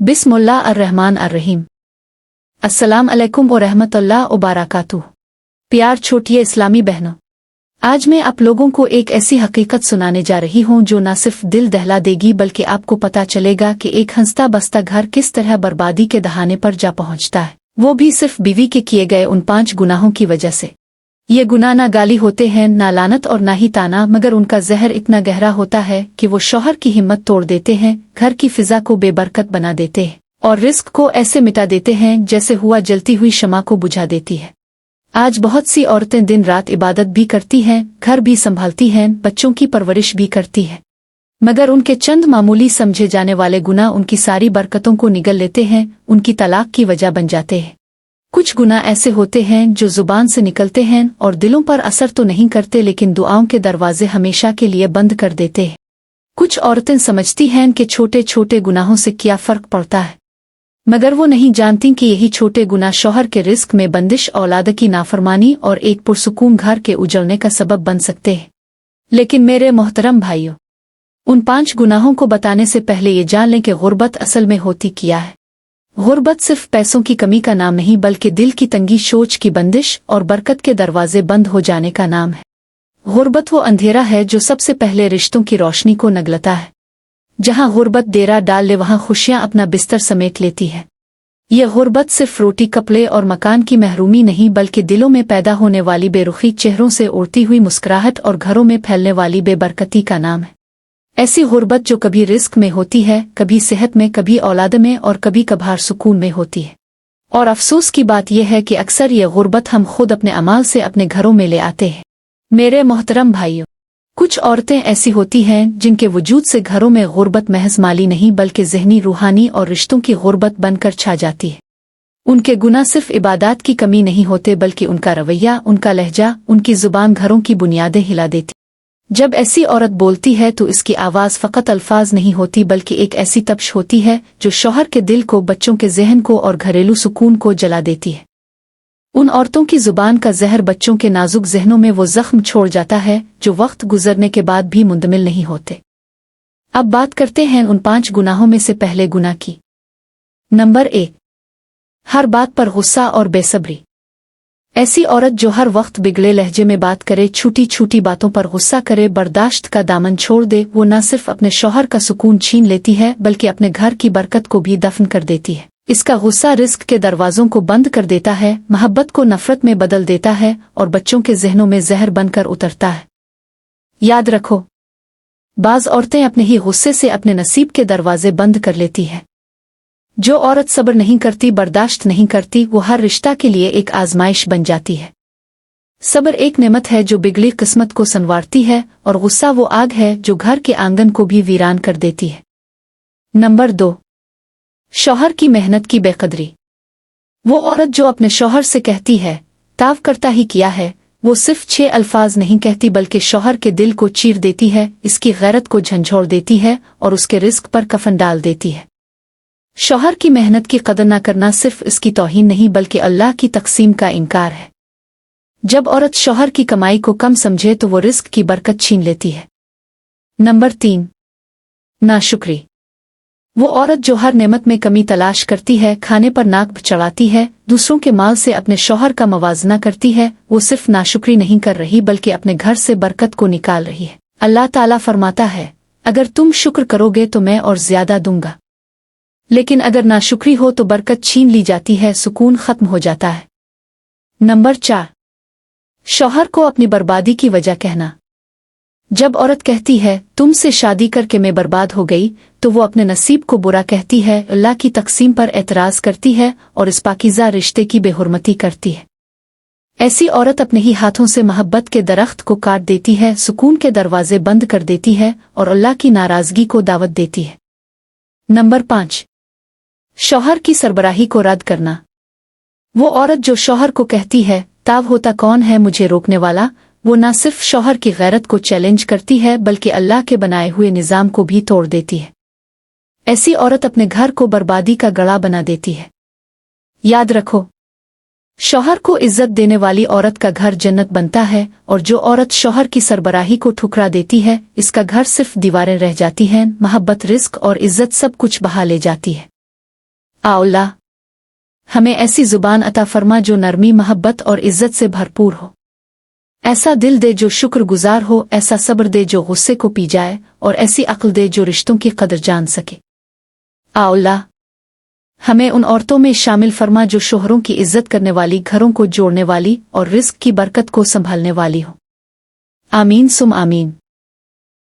बिस्मिल्लाह अर्रहमान अर्रहीम। अस्सलाम अलैकुम व रहमतुल्लाह व बारकातुहू। प्यार छोटिए इस्लामी बहनों, आज मैं आप लोगों को एक ऐसी हकीकत सुनाने जा रही हूँ जो न सिर्फ दिल दहला देगी बल्कि आपको पता चलेगा कि एक हंसता बसता घर किस तरह बर्बादी के दहाने पर जा पहुँचता है, वो भी सिर्फ बीवी के किए गए उन 5 गुनाहों की वजह से। ये गुनाह ना गाली होते हैं, ना लानत और ना ही ताना, मगर उनका जहर इतना गहरा होता है कि वो शौहर की हिम्मत तोड़ देते हैं, घर की फिजा को बेबरकत बना देते हैं और रिस्क को ऐसे मिटा देते हैं जैसे हुआ जलती हुई शमा को बुझा देती है। आज बहुत सी औरतें दिन रात इबादत भी करती हैं, घर भी संभालती हैं, बच्चों की परवरिश भी करती हैं, मगर उनके चंद मामूली समझे जाने वाले गुनाह उनकी सारी बरकतों को निगल लेते हैं, उनकी तलाक की वजह बन जाते हैं। कुछ गुनाह ऐसे होते हैं जो जुबान से निकलते हैं और दिलों पर असर तो नहीं करते, लेकिन दुआओं के दरवाजे हमेशा के लिए बंद कर देते हैं। कुछ औरतें समझती हैं कि छोटे छोटे गुनाहों से क्या फर्क पड़ता है, मगर वो नहीं जानती कि यही छोटे गुनाह शौहर के रिस्क में बंदिश, औलाद की नाफरमानी और एक पुरसुकून घर के उजड़ने का सबब बन सकते हैं। लेकिन मेरे मोहतरम भाइयों, उन 5 गुनाहों को बताने से पहले ये जान लें कि गुर्बत असल में होती क्या है। गुर्बत सिर्फ पैसों की कमी का नाम नहीं बल्कि दिल की तंगी, सोच की बंदिश और बरकत के दरवाजे बंद हो जाने का नाम है। गुर्बत वो अंधेरा है जो सबसे पहले रिश्तों की रोशनी को नगलता है। जहां गुर्बत डेरा डाल ले वहां खुशियां अपना बिस्तर समेट लेती है। यह गुर्बत सिर्फ रोटी, कपड़े और मकान की महरूमी नहीं बल्कि दिलों में पैदा होने वाली बेरुखी, चेहरों से उड़ती हुई मुस्कुराहट और घरों में फैलने वाली बेबरकती का नाम है। ऐसी गुर्बत जो कभी रिस्क में होती है, कभी सेहत में, कभी औलाद में और कभी कभार सुकून में होती है। और अफसोस की बात यह है कि अक्सर यह गुर्बत हम खुद अपने अमाल से अपने घरों में ले आते हैं। मेरे मोहतरम भाइयों, कुछ औरतें ऐसी होती हैं जिनके वजूद से घरों में गुर्बत महज माली नहीं बल्कि ज़हनी, रूहानी और रिश्तों की गुर्बत बनकर छा जाती है। उनके गुनाह सिर्फ इबादत की कमी नहीं होते बल्कि उनका रवैया, उनका लहजा, उनकी जुबान घरों की बुनियादें हिला देती। जब ऐसी औरत बोलती है तो इसकी आवाज़ फ़कत अल्फाज नहीं होती बल्कि एक ऐसी तपश होती है जो शौहर के दिल को, बच्चों के जहन को और घरेलू सुकून को जला देती है। उन औरतों की जुबान का जहर बच्चों के नाजुक जहनों में वो जख्म छोड़ जाता है जो वक्त गुजरने के बाद भी मुंदमिल नहीं होते। अब बात करते हैं उन 5 गुनाहों में से पहले गुनाह की। नंबर 1, हर बात पर गुस्सा और बेसब्री। ऐसी औरत जो हर वक्त बिगड़े लहजे में बात करे, छोटी छोटी बातों पर गुस्सा करे, बर्दाश्त का दामन छोड़ दे, वो न सिर्फ अपने शौहर का सुकून छीन लेती है बल्कि अपने घर की बरकत को भी दफन कर देती है। इसका गुस्सा रिस्क के दरवाजों को बंद कर देता है, मोहब्बत को नफरत में बदल देता है और बच्चों के जहनों में जहर बनकर उतरता है। याद रखो, बाज औरतें अपने ही गुस्से से अपने नसीब के दरवाजे बंद कर लेती है। जो औरत सब्र नहीं करती, बर्दाश्त नहीं करती, वो हर रिश्ता के लिए एक आजमाइश बन जाती है। सब्र एक नेमत है जो बिगड़ी किस्मत को संवारती है और गुस्सा वो आग है जो घर के आंगन को भी वीरान कर देती है। नंबर 2, शौहर की मेहनत की बेकदरी। वो औरत जो अपने शौहर से कहती है, ताव करता ही किया है, वो सिर्फ 6 अल्फाज नहीं कहती बल्कि शौहर के दिल को चीर देती है, इसकी गैरत को झंझोड़ देती है और उसके रिस्क पर कफन डाल देती है। शौहर की मेहनत की कदर न करना सिर्फ इसकी तौहीन नहीं बल्कि अल्लाह की तकसीम का इनकार है। जब औरत शौहर की कमाई को कम समझे तो वो रिस्क की बरकत छीन लेती है। नंबर 3, नाशुक्री। वो औरत जो हर नेमत में कमी तलाश करती है, खाने पर नाक चढ़ाती है, दूसरों के माल से अपने शौहर का मवाजना करती है, वो सिर्फ नाशुक्री नहीं कर रही बल्कि अपने घर से बरकत को निकाल रही है। अल्लाह ताला फरमाता है, अगर तुम शुक्र करोगे तो मैं और ज्यादा दूंगा, लेकिन अगर नाशुक्री हो तो बरकत छीन ली जाती है, सुकून खत्म हो जाता है। नंबर 4, शौहर को अपनी बर्बादी की वजह कहना। जब औरत कहती है, तुमसे शादी करके मैं बर्बाद हो गई, तो वो अपने नसीब को बुरा कहती है, अल्लाह की तकसीम पर एतराज करती है और इस पाकीज़ा रिश्ते की बेहुरमती करती है। ऐसी औरत अपने ही हाथों से मोहब्बत के दरख्त को काट देती है, सुकून के दरवाजे बंद कर देती है और अल्लाह की नाराजगी को दावत देती है। नंबर 5, शौहर की सरबराही को रद्द करना। वो औरत जो शौहर को कहती है, ताव होता कौन है मुझे रोकने वाला, वो न सिर्फ शौहर की गैरत को चैलेंज करती है बल्कि अल्लाह के बनाए हुए निज़ाम को भी तोड़ देती है। ऐसी औरत अपने घर को बर्बादी का गड़ा बना देती है। याद रखो, शौहर को इज्जत देने वाली औरत का घर जन्नत बनता है और जो औरत शौहर की सरबराही को ठुकरा देती है, इसका घर सिर्फ दीवारें रह जाती हैं, मोहब्बत, रिस्क और इज्जत सब कुछ बहा ले जाती है। अल्लाह हमें ऐसी जुबान अता फरमा जो नरमी मोहब्बत और इज्जत से भरपूर हो, ऐसा दिल दे जो शुक्रगुजार हो, ऐसा सब्र दे जो गुस्से को पी जाए, और ऐसी अक्ल दे जो रिश्तों की कदर जान सके। अल्लाह हमें उन औरतों में शामिल फरमा जो शोहरों की इज्जत करने वाली, घरों को जोड़ने वाली और रिस्क की बरकत को संभालने वाली हो। आमीन सुम आमीन।